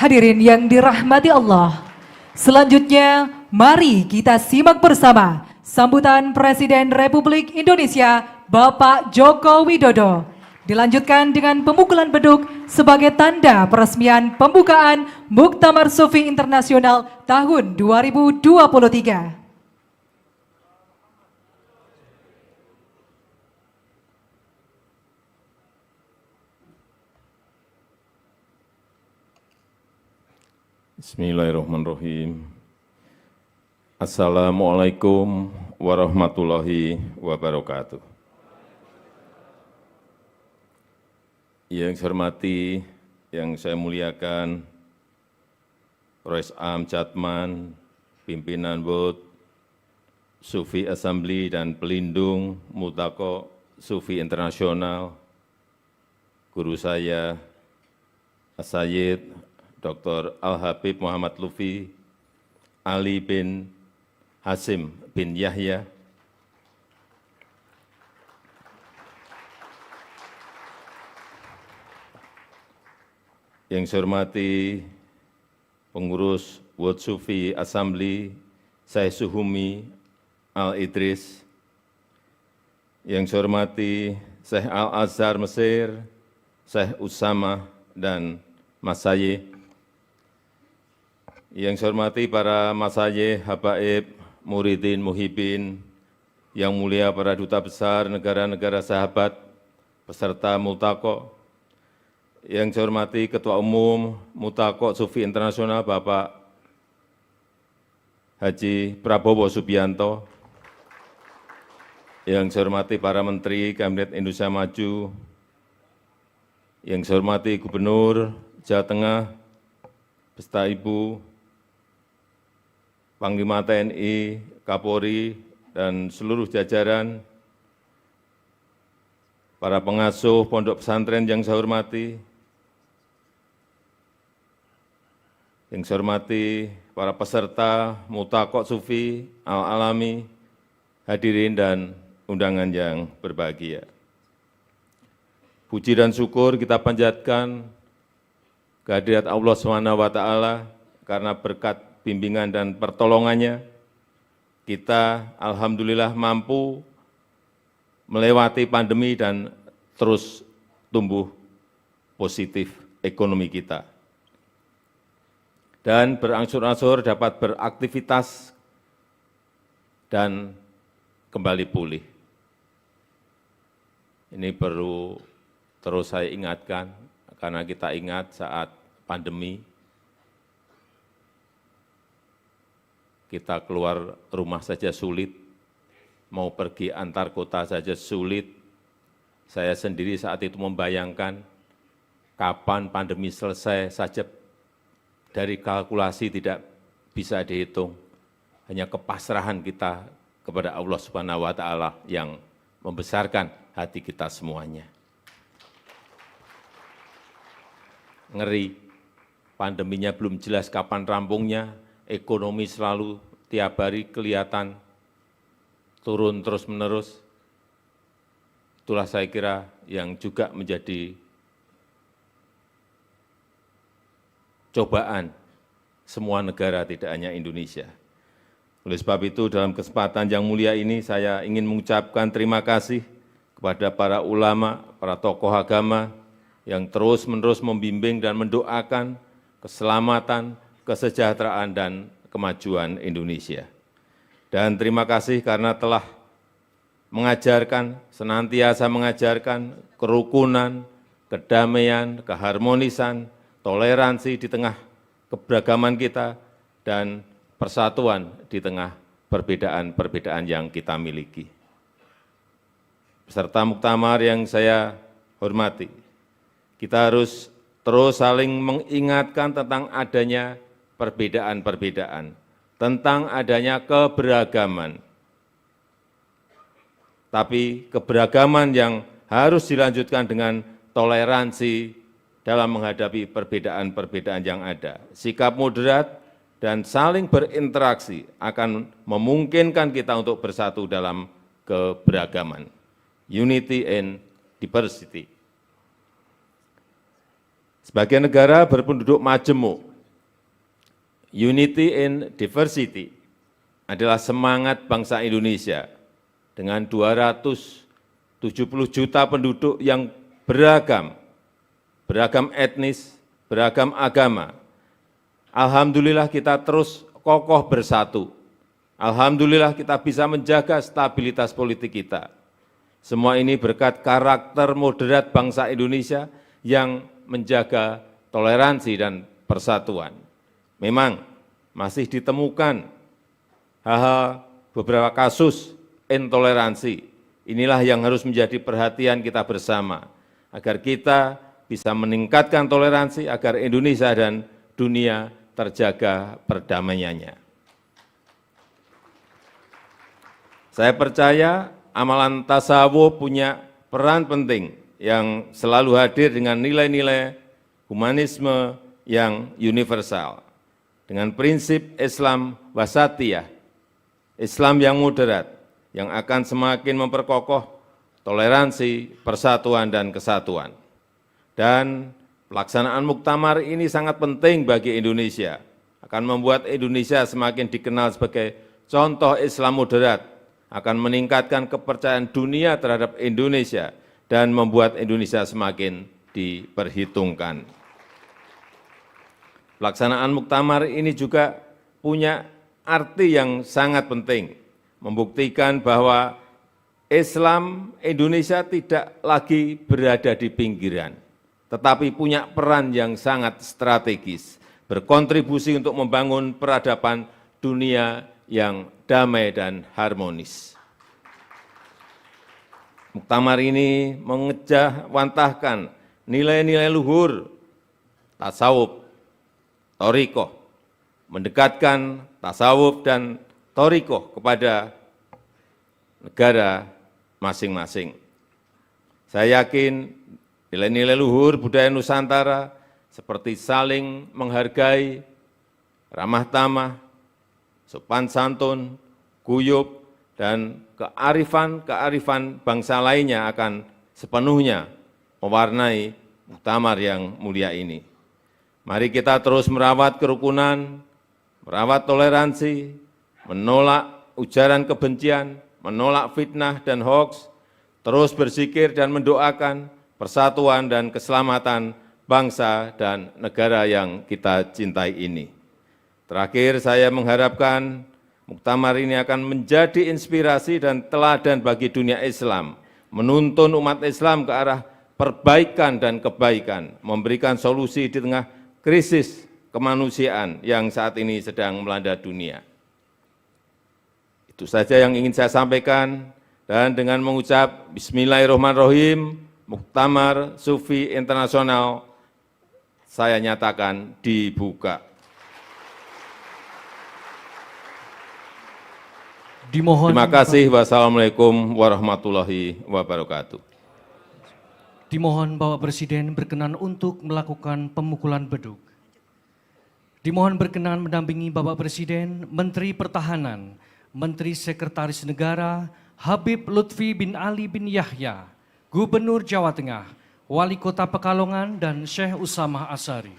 Hadirin yang dirahmati Allah, selanjutnya mari kita simak bersama sambutan Presiden Republik Indonesia Bapak Joko Widodo. Dilanjutkan dengan pemukulan beduk sebagai tanda peresmian pembukaan Muktamar Sufi Internasional tahun 2023. Bismillahirrahmanirrahim. Assalamualaikum warahmatullahi wabarakatuh. Yang saya hormati, yang saya muliakan, Rois Am Catman, pimpinan BOD, Sufi Assembly dan pelindung Multaqo Sufi Internasional, guru saya, As-Sayyid Dr. Al-Habib Muhammad Lutfi Ali bin Hasim bin Yahya, yang saya hormati pengurus World Sufi Assembly Syekh Suhumi Al-Idris, yang saya hormati Syekh Al-Azhar Mesir, Syekh Usama dan Masyayikh, yang saya hormati para masyayikh, habaib, muridin, muhibin, yang mulia para duta besar negara-negara sahabat, peserta Multaqo, yang saya hormati Ketua Umum Multaqo Sufi Internasional Bapak Haji Prabowo Subianto, yang saya hormati para Menteri Kabinet Indonesia Maju, yang saya hormati Gubernur Jawa Tengah, beserta Ibu Panglima TNI, Kapolri, dan seluruh jajaran, para pengasuh pondok pesantren yang saya hormati, yang saya hormati para peserta Multaqo Sufi Al-Alami, hadirin dan undangan yang berbahagia. Puji dan syukur kita panjatkan kehadirat Allah SWT karena berkat bimbingan dan pertolongannya, kita alhamdulillah mampu melewati pandemi dan terus tumbuh positif ekonomi kita. Dan berangsur-angsur dapat beraktivitas dan kembali pulih. Ini perlu terus saya ingatkan, karena kita ingat saat pandemi, kita keluar rumah saja sulit, mau pergi antar kota saja sulit. Saya sendiri saat itu membayangkan kapan pandemi selesai saja dari kalkulasi tidak bisa dihitung. Hanya kepasrahan kita kepada Allah Subhanahu wa Ta'ala yang membesarkan hati kita semuanya. Ngeri, pandeminya belum jelas kapan rampungnya, ekonomi selalu tiap hari kelihatan turun terus-menerus. Itulah saya kira yang juga menjadi cobaan semua negara, tidak hanya Indonesia. Oleh sebab itu, dalam kesempatan yang mulia ini, saya ingin mengucapkan terima kasih kepada para ulama, para tokoh agama, yang terus-menerus membimbing dan mendoakan keselamatan, kesejahteraan, dan kemajuan Indonesia. Dan terima kasih karena telah mengajarkan, senantiasa mengajarkan kerukunan, kedamaian, keharmonisan, toleransi di tengah keberagaman kita, dan persatuan di tengah perbedaan-perbedaan yang kita miliki. Peserta muktamar yang saya hormati, kita harus terus saling mengingatkan tentang adanya perbedaan-perbedaan, tentang adanya keberagaman. Tapi keberagaman yang harus dilanjutkan dengan toleransi dalam menghadapi perbedaan-perbedaan yang ada. Sikap moderat dan saling berinteraksi akan memungkinkan kita untuk bersatu dalam keberagaman. Unity and diversity. Sebagai negara berpenduduk majemuk Unity in Diversity adalah semangat bangsa Indonesia dengan 270 juta penduduk yang beragam etnis, beragam agama. Alhamdulillah kita terus kokoh bersatu. Alhamdulillah kita bisa menjaga stabilitas politik kita. Semua ini berkat karakter moderat bangsa Indonesia yang menjaga toleransi dan persatuan. Memang masih ditemukan hal-hal beberapa kasus intoleransi. Inilah yang harus menjadi perhatian kita bersama, agar kita bisa meningkatkan toleransi, agar Indonesia dan dunia terjaga perdamaiannya. Saya percaya amalan tasawuf punya peran penting yang selalu hadir dengan nilai-nilai humanisme yang universal. Dengan prinsip Islam wasatiyah, Islam yang moderat, yang akan semakin memperkokoh toleransi, persatuan, dan kesatuan. Dan pelaksanaan muktamar ini sangat penting bagi Indonesia, akan membuat Indonesia semakin dikenal sebagai contoh Islam moderat, akan meningkatkan kepercayaan dunia terhadap Indonesia, dan membuat Indonesia semakin diperhitungkan. Pelaksanaan muktamar ini juga punya arti yang sangat penting, membuktikan bahwa Islam Indonesia tidak lagi berada di pinggiran, tetapi punya peran yang sangat strategis, berkontribusi untuk membangun peradaban dunia yang damai dan harmonis. Muktamar ini mengejawantahkan nilai-nilai luhur tasawuf, thariqah, mendekatkan tasawuf dan thariqah kepada negara masing-masing. Saya yakin nilai-nilai luhur budaya Nusantara seperti saling menghargai, ramah tamah, sopan santun, guyub, dan kearifan bangsa lainnya akan sepenuhnya mewarnai muktamar yang mulia ini. Mari kita terus merawat kerukunan, merawat toleransi, menolak ujaran kebencian, menolak fitnah dan hoaks, terus berzikir dan mendoakan persatuan dan keselamatan bangsa dan negara yang kita cintai ini. Terakhir, saya mengharapkan muktamar ini akan menjadi inspirasi dan teladan bagi dunia Islam, menuntun umat Islam ke arah perbaikan dan kebaikan, memberikan solusi di tengah krisis kemanusiaan yang saat ini sedang melanda dunia. Itu saja yang ingin saya sampaikan, dan dengan mengucap Bismillahirrahmanirrahim, Muktamar Sufi Internasional saya nyatakan dibuka. Terima kasih. Wassalamualaikum warahmatullahi wabarakatuh. Dimohon Bapak Presiden berkenan untuk melakukan pemukulan beduk. Dimohon berkenan mendampingi Bapak Presiden, Menteri Pertahanan, Menteri Sekretaris Negara, Habib Lutfi bin Ali bin Yahya, Gubernur Jawa Tengah, Wali Kota Pekalongan, dan Syekh Usamah Asyari.